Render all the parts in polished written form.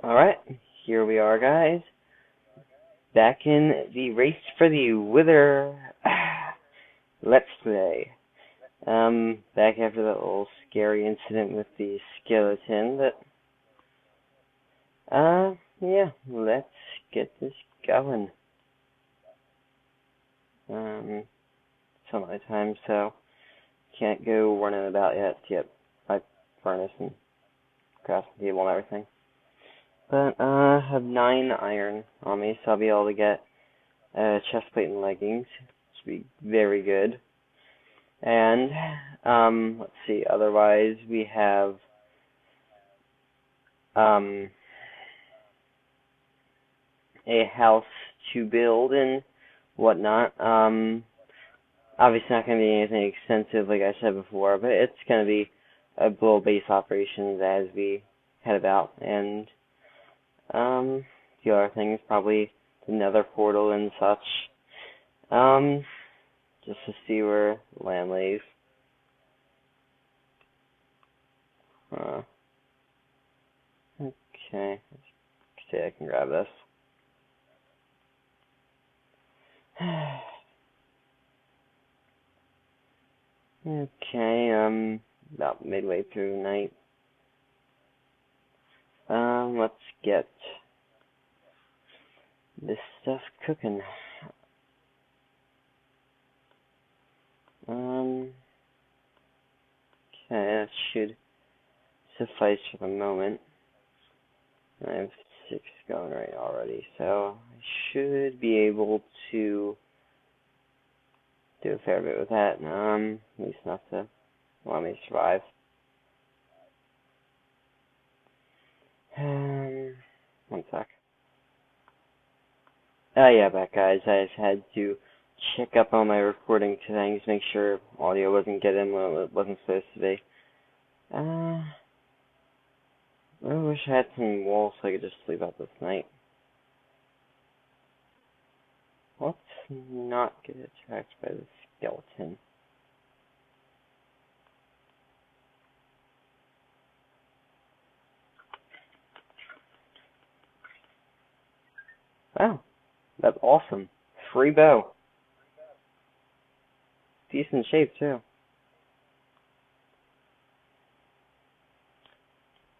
Alright, here we are, guys. Back in the race for the Wither Let's Play. Back after that little scary incident with the skeleton, but yeah, let's get this going. It's on my time, so can't go running about yet to get my furnace and crafting table and everything. But I have 9 iron on me, so I'll be able to get a chest plate and leggings, which will be very good. And let's see. Otherwise, we have a house to build and whatnot. Obviously, not going to be anything extensive, like I said before, but it's going to be a little base operations as we head about. And the other thing is probably the nether portal and such. Just to see where land lays. Okay. Let's see, I can grab this. Okay, about midway through night. Let's get this stuff cooking. Okay, that should suffice for the moment. I have 6 going right already, so I should be able to do a fair bit with that. At least enough to allow me to survive. One sec. Yeah, back guys. I just had to check up on my recording settings, make sure audio wasn't getting when it wasn't supposed to be. I wish I had some walls so I could just sleep out this night. Let's not get attacked by the skeleton. Wow, that's awesome. Free bow. Decent shape, too.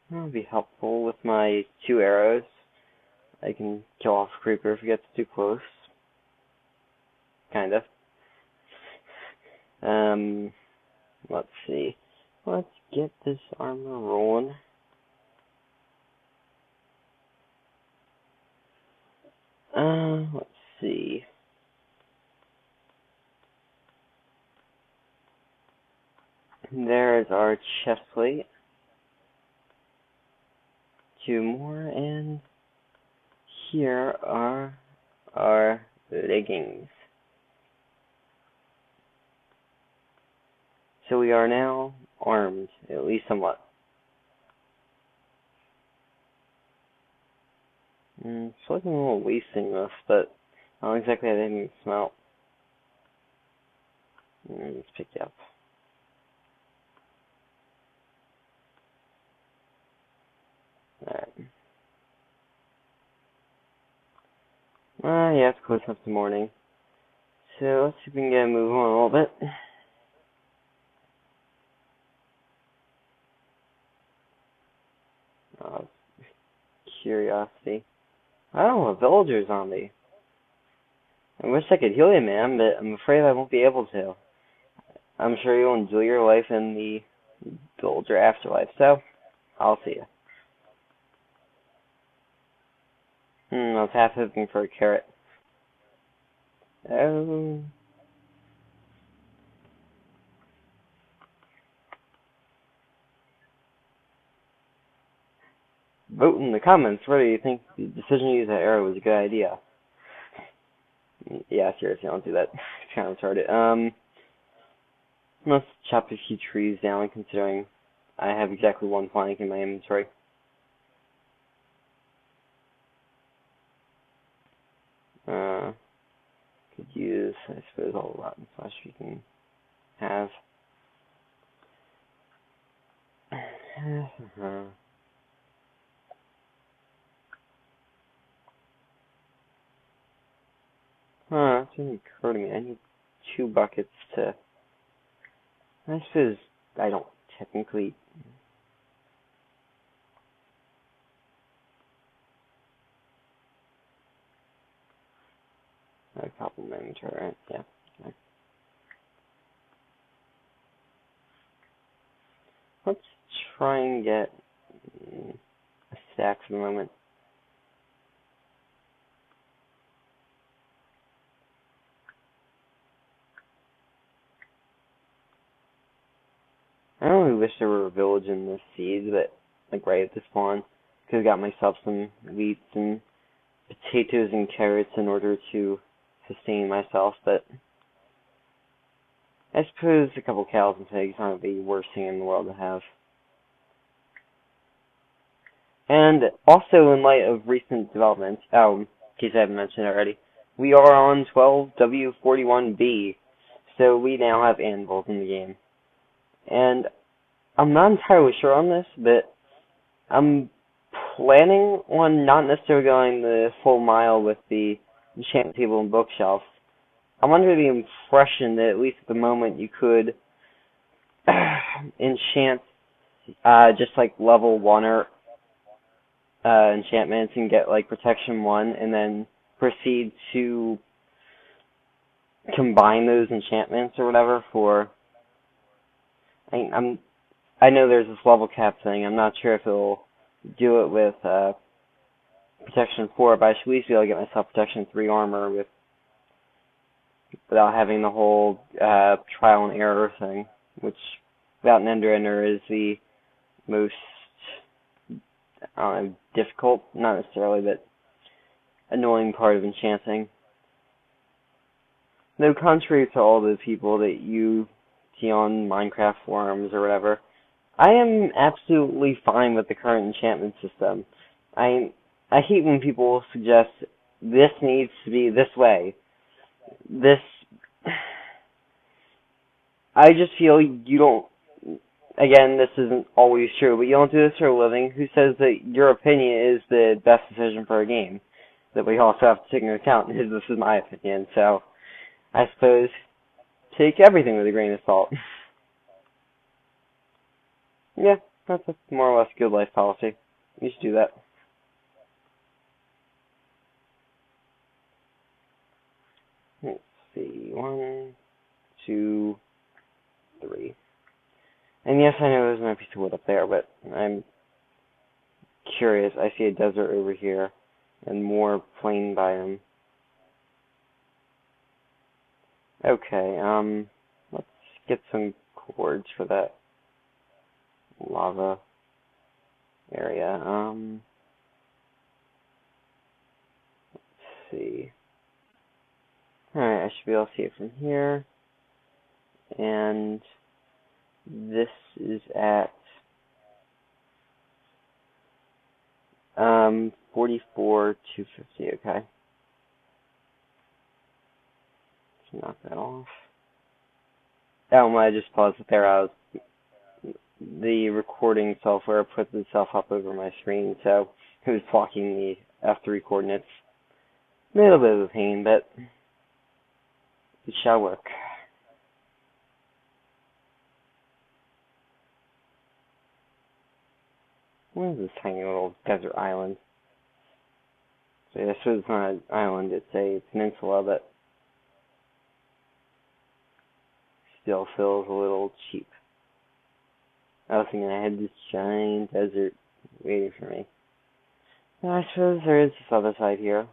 That'll be helpful with my 2 arrows. I can kill off a creeper if he gets too close. Kind of. Let's see. Let's get this armor rolling. Let's see. There's our chest plate. 2 more, and here are our leggings. So we are now armed, at least somewhat. It's looking a little wasting this, but I don't exactly have anything to smelt. Let's pick you up. Alright. Yeah, it's close enough to morning. So let's see if we can get a move on a little bit. Curiosity. Oh, a villager zombie. I wish I could heal you, man, but I'm afraid I won't be able to. I'm sure you'll enjoy your life in the villager afterlife, so I'll see you. I was half hoping for a carrot. Oh. Vote in the comments whether you think the decision to use that arrow was a good idea. Yeah, seriously, don't do that. It's kind of retarded. Let's chop a few trees down, considering I have exactly 1 plank in my inventory. Could use, I suppose, all the rotten flesh we can have. It didn't occur to me. I need 2 buckets to... I suppose I don't technically... A couple of inventory, right? Yeah. Okay. Let's try and get a stack for the moment. I don't really wish there were a village in this seed, but like right at the spawn, could have got myself some wheat and potatoes and carrots in order to sustain myself, but I suppose a couple cows and pigs aren't the worst thing in the world to have. And also, in light of recent developments, in case I haven't mentioned it already, we are on 12W41B, so we now have anvils in the game. And I'm not entirely sure on this, but I'm planning on not necessarily going the full mile with the enchantment table and bookshelf. I'm under the impression that at least at the moment you could enchant just like level 1 or enchantments and get like protection 1 and then proceed to combine those enchantments or whatever for... I know there's this level cap thing. I'm not sure if it'll do it with protection 4, but I should at least be able to get myself protection 3 armor without having the whole trial and error thing, which without an ender is the most difficult, not necessarily, but annoying part of enchanting. Though contrary to all the people that you see on Minecraft forums or whatever, I am absolutely fine with the current enchantment system. I hate when people suggest this needs to be this way. I just feel you don't, again, this isn't always true, but you don't do this for a living. Who says that your opinion is the best decision for a game? That we also have to take into account. This is my opinion, so I suppose take everything with a grain of salt. Yeah, that's a more or less good life policy. You should do that. Let's see. 1, 2, 3. And yes, I know there's no piece of wood up there, but I'm curious. I see a desert over here and more plain biome. Okay, let's get some cords for that lava area. Let's see. Alright, I should be able to see it from here. And this is at 44,250, okay. Let's knock that off. Oh, when I just paused it there, the recording software puts itself up over my screen, so it was blocking the F3 coordinates. A little bit of a pain, but it shall work. What is this tiny little desert island? So this is not an island, it's a peninsula, but still feels a little cheap. I was thinking I had this giant desert waiting for me. Now, I suppose there is this other side here.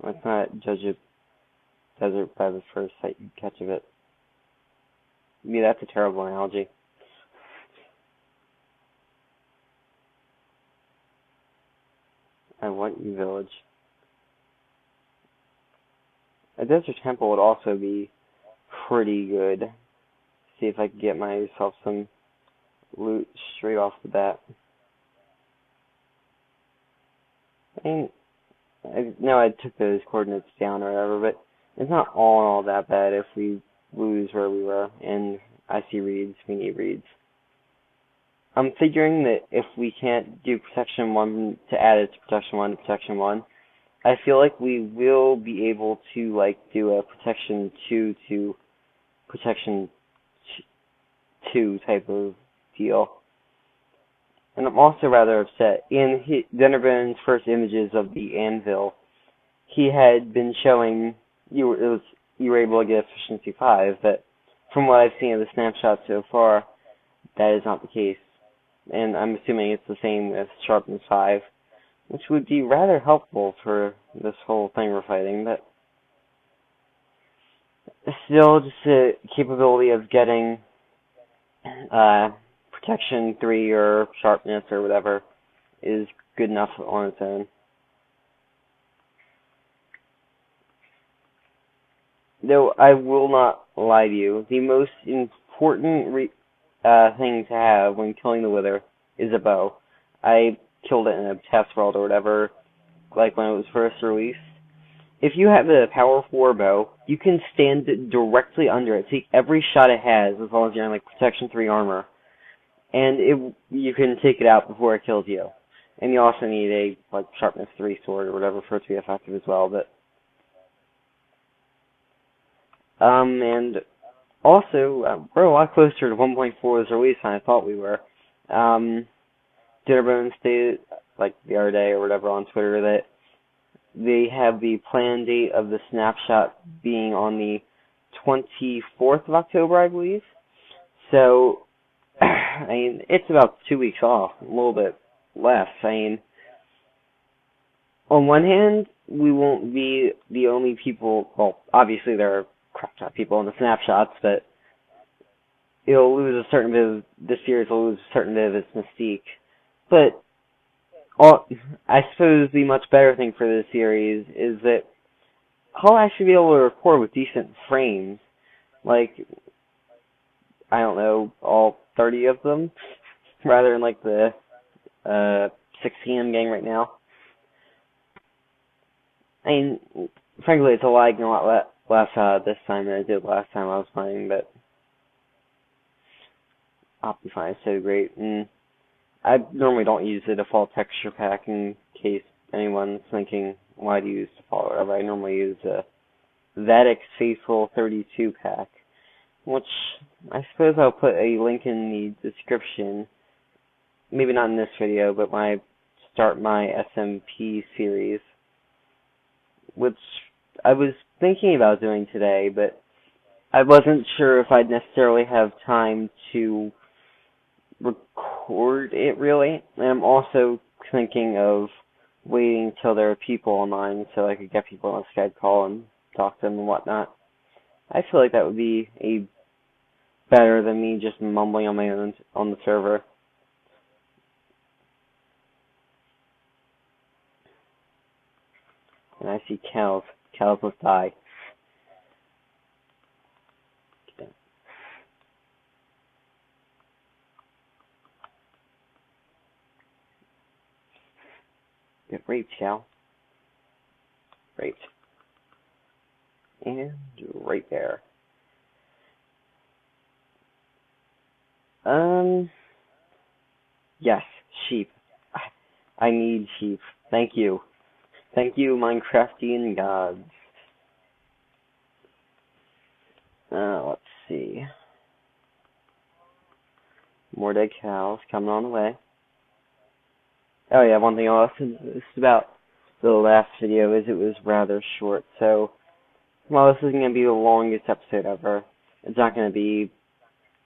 Let's not judge a desert by the first sight you catch of it. Maybe that's a terrible analogy. I want you, village. A desert temple would also be pretty good. See if I can get myself some loot straight off the bat. I know I took those coordinates down or whatever, but it's not all that bad if we lose where we were, and I see reads, we need reads. I'm figuring that if we can't do protection 1 to add it to protection 1 to protection 1, I feel like we will be able to, like, do a protection 2 to protection 2 type of deal. And I'm also rather upset. In Dennerbone's first images of the anvil, he had been showing you were able to get efficiency 5, but from what I've seen of the snapshot so far, that is not the case. And I'm assuming it's the same with sharpness 5, which would be rather helpful for this whole thing we're fighting, but still just the capability of getting protection 3 or sharpness or whatever is good enough on its own. Though I will not lie to you, the most important thing to have when killing the Wither is a bow. I killed it in a test world or whatever, like when it was first released. If you have a power 4 bow, you can stand directly under it, take every shot it has, as long as you're in like protection 3 armor, and you can take it out before it kills you. And you also need a like sharpness 3 sword or whatever for it to be effective as well. But and also we're a lot closer to 1.4's release than I thought we were. Dinnerbone stated like the other day or whatever on Twitter that they have the planned date of the snapshot being on the 24th of October, I believe. So, I mean, it's about 2 weeks off, a little bit less. I mean, on one hand, we won't be the only people, well, obviously there are crap ton of people in the snapshots, but it'll lose a certain bit of, this series will lose a certain bit of its mystique. But I suppose the much better thing for this series is that I'll actually be able to record with decent frames. Like, I don't know, all 30 of them, rather than like the 16 I'm getting right now. I mean, frankly, it's lagging a lot less this time than it did last time I was playing, but Optifine is so great, and I normally don't use the default texture pack in case anyone's thinking why do you use default or whatever. I normally use the Vadix Faithful 32 pack, which I suppose I'll put a link in the description. Maybe not in this video, but when I start my SMP series, which I was thinking about doing today, but I wasn't sure if I'd necessarily have time to record it, really. And I'm also thinking of waiting till there are people online so I could get people on a Skype call and talk to them and whatnot. I feel like that would be better than me just mumbling on my own on the server. And I see cows. Cows must die. Get raped, cow. Raped. And right there. Yes, sheep. I need sheep. Thank you. Thank you, Minecraftian gods. Let's see. More dead cows coming on the way. Oh yeah, one thing else about the last video is it was rather short, so while this isn't going to be the longest episode ever, it's not going to be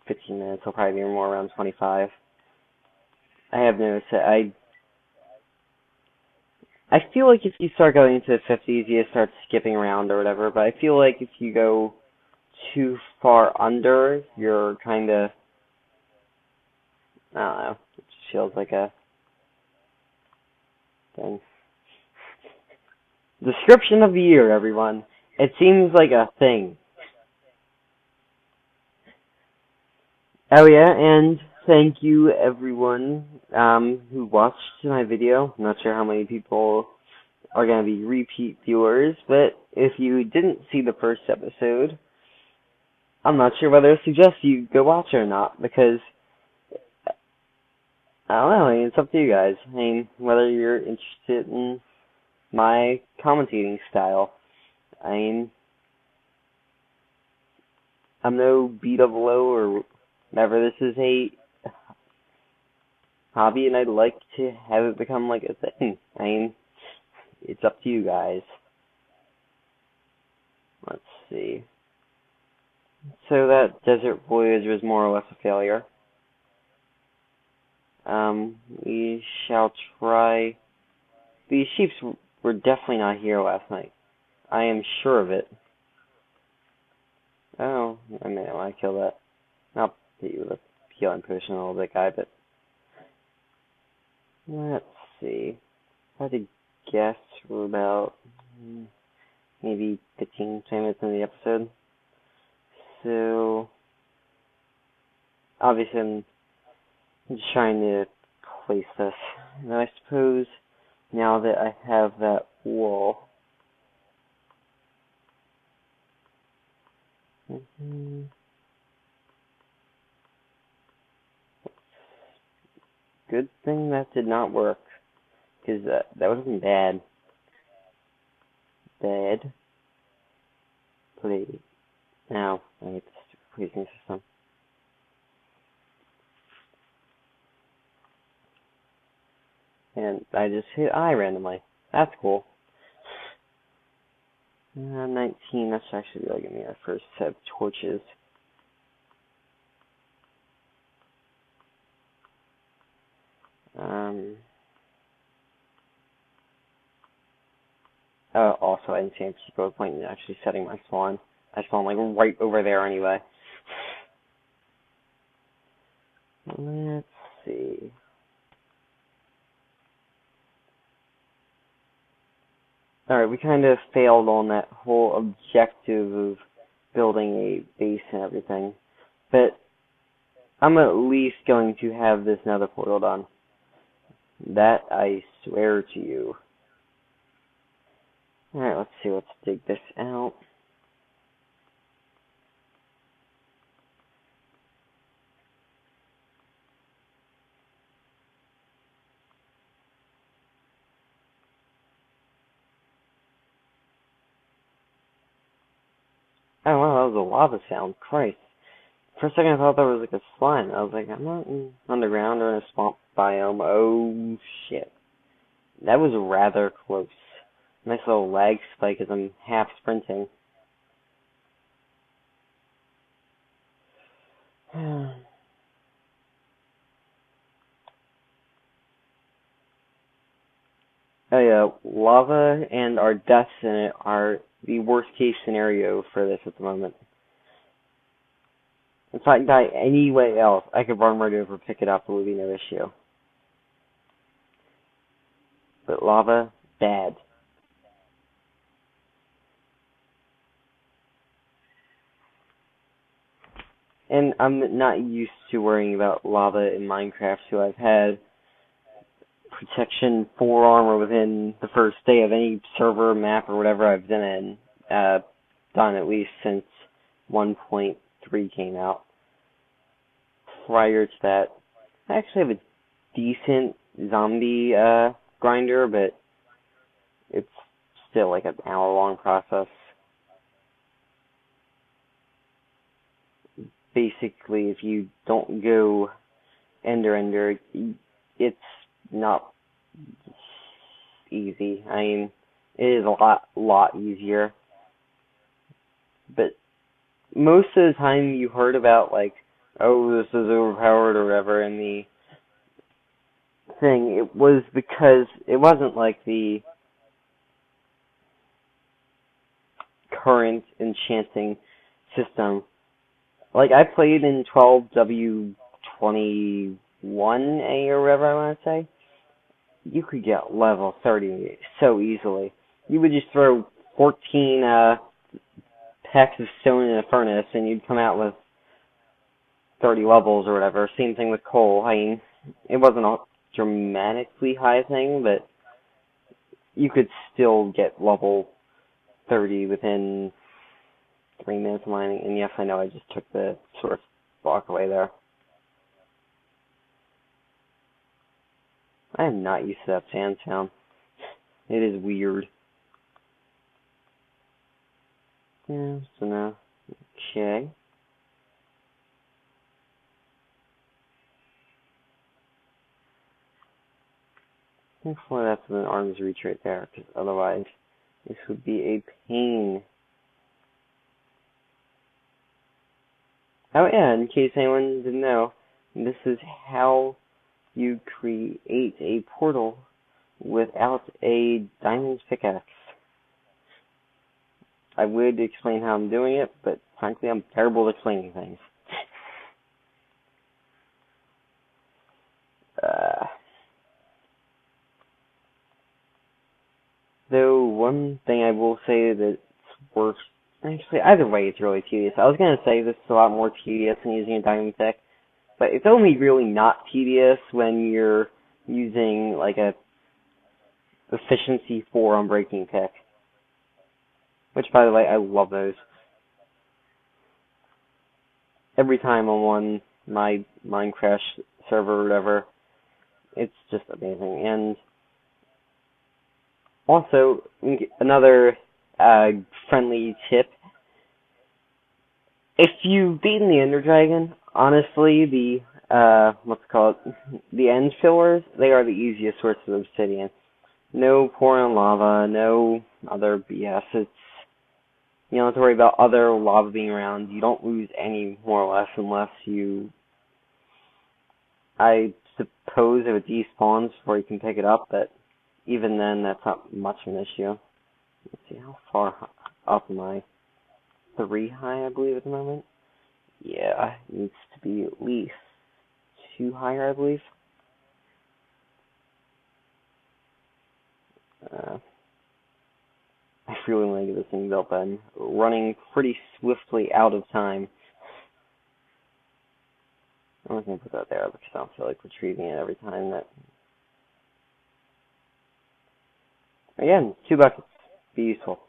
15 minutes, it'll probably be more around 25. I have noticed that I feel like if you start going into the 50s, you start skipping around or whatever, but I feel like if you go too far under, you're kind of, I don't know, it just feels like a thing. Description of the year, everyone. It seems like a thing. Oh yeah, and thank you everyone who watched my video. I'm not sure how many people are going to be repeat viewers, but if you didn't see the first episode, I'm not sure whether to suggest you go watch it or not, because I don't know, I mean, it's up to you guys. I mean, whether you're interested in my commentating style. I mean, I'm no B-double-O or whatever. This is a hobby, and I'd like to have it become like a thing. I mean, it's up to you guys. Let's see. So that desert voyage was more or less a failure. We shall try. These sheep were definitely not here last night. I am sure of it. Oh, I may not want to kill that. I'll hit you with a healing potion, a little bit, guy, but let's see. If I had to guess, we're about maybe 15, 20 minutes into the episode. So, obviously, I'm just trying to place this. And I suppose now that I have that wall, good thing that did not work, because that would have been bad. Bad. Please. Now, I hate this placing system. And I just hit I randomly. That's cool. 19, that should actually be like me our first set of torches. Also, I didn't see any particular point in actually setting my spawn. I spawned like right over there anyway. Let's see. Alright, we kind of failed on that whole objective of building a base and everything. But I'm at least going to have this nether portal done. That I swear to you. Alright, let's see, let's dig this out. Oh wow, that was a lava sound. Christ. For a second I thought that was like a slime. I was like, I'm not in underground or in a swamp biome. Oh shit. That was rather close. Nice little lag spike as I'm half sprinting. Oh yeah, lava and our deaths in it are the worst case scenario for this at the moment. If I die any way else, I could run right over, pick it up, it would be no issue. But lava, bad. And I'm not used to worrying about lava in Minecraft, so I've had protection 4 armor within the first day of any server, map, or whatever I've been in, done at least since 1.3 came out. Prior to that, I actually have a decent zombie grinder, but it's still like an hour-long process. Basically, if you don't go ender, it's not easy. I mean, it is a lot easier. But most of the time you heard about, like, oh, this is overpowered or whatever, and the thing, it was because it wasn't like the current enchanting system. Like, I played in 12W21A or whatever I want to say. You could get level 30 so easily. You would just throw 14 packs of stone in a furnace and you'd come out with 30 levels or whatever. Same thing with coal. I mean, it wasn't a dramatically high thing, but you could still get level 30 within 3 minutes of mining. And yes, I know I just took the source block away there. I am not used to that sand sound. It is weird. Yeah, so now, okay. Hopefully that's an arm's reach right there, because otherwise this would be a pain. Oh yeah, in case anyone didn't know, this is how you create a portal without a diamond pickaxe. I would explain how I'm doing it, but frankly I'm terrible at explaining things. Though one thing I will say that's worth, actually either way it's really tedious. I was going to say this is a lot more tedious than using a diamond pick, but it's only really not tedious when you're using like a efficiency 4 on breaking pick. Which, by the way, I love those. Every time I'm on my Mindcrack server or whatever, it's just amazing. And also, another friendly tip. If you've beaten the Ender Dragon, honestly, the the end fillers, they are the easiest sources of obsidian. No pouring lava, no other BS. You don't have to worry about other lava being around. You don't lose any, more or less, unless you... I suppose if it despawns before you can pick it up, but even then, that's not much of an issue. Let's see, how far up am I? 3 high, I believe, at the moment? Yeah, it needs to be at least 2 higher, I believe. I really want to get this thing built, but I'm running pretty swiftly out of time. I'm not going to put that there because I don't feel like retrieving it every time. Again, 2 buckets. Be useful.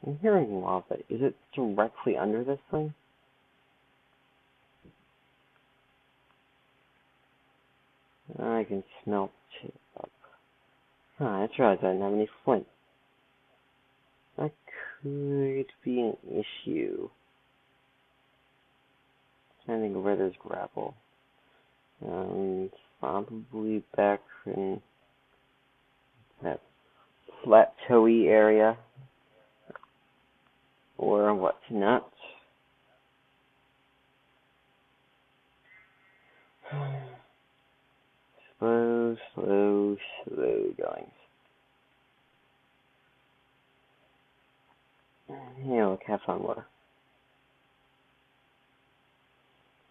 I'm hearing lava. Is it directly under this thing? I can smelt it up. I just realized I didn't have any flint. That could be an issue. I'm trying to think of where there's gravel. Probably back in that plateau-y area. Or what's not. Slow going. Yeah, look, have fun with her.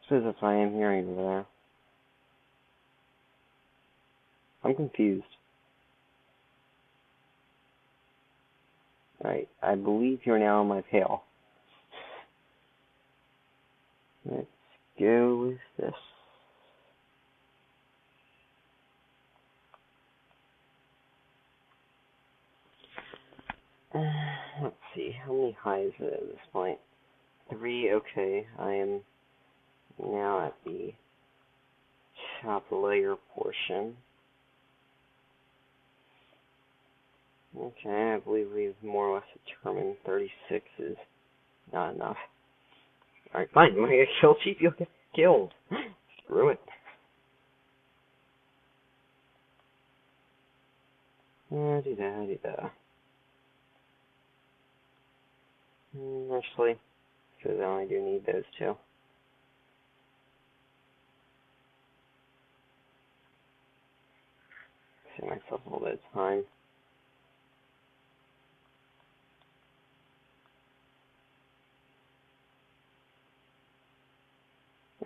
I suppose that's what I am hearing over there. I'm confused. Alright, I believe you're now on my pail. Let's go with this. Let's see, how many highs are there at this point? 3, okay. I am now at the top layer portion. Okay, I believe we've more or less determined 36 is not enough. Alright, fine, you want to get killed, Chief? You'll get killed. Screw it. Do that. Actually, because I only do need those 2. Save myself a little bit of time.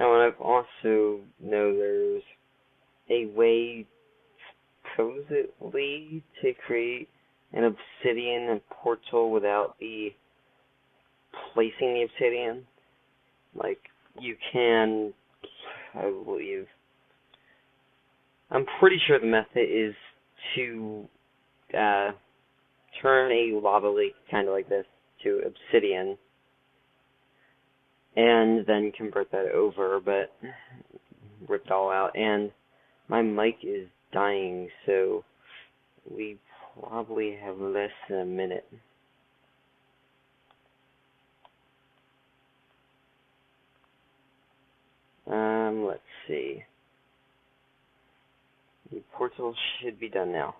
Oh, also know there's a way, supposedly, to create an obsidian portal without the placing the obsidian. Like, you can, I believe, I'm pretty sure the method is to turn a lava lake kind of like this to obsidian and then convert that over, but rip it all out. And my mic is dying, so we probably have less than a minute. Let's see. The portal should be done now.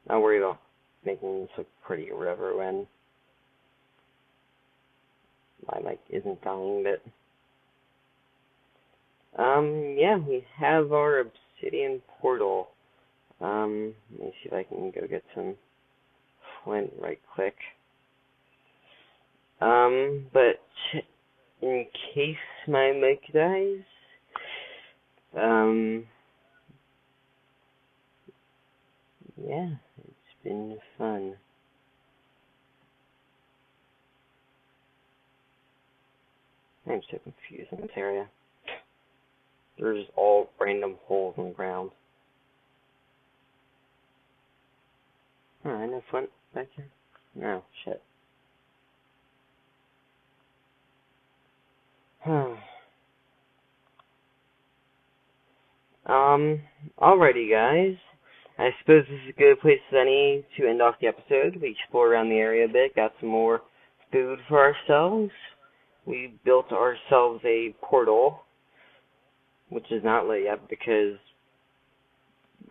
Not worry about making this look pretty or whatever when my mic isn't dying, but yeah, we have our obsidian portal. Let me see if I can go get some flint right quick. But in case my mic dies, yeah, it's been fun. I'm so confused in this area. There's all random holes in the ground. No flint back here? No, shit. Alrighty guys. I suppose this is a good place as any to end off the episode. We explored around the area a bit, got some more food for ourselves. We built ourselves a portal, which is not lit yet because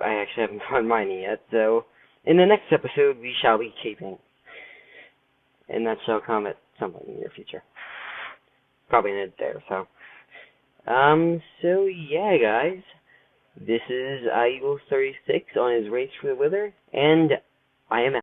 I actually haven't found mining yet. So, in the next episode, we shall be caving. And that shall come at some point in the near future. Probably in a day or so. So yeah, guys. This is Eagle 36 on his race for the Wither, and I am out.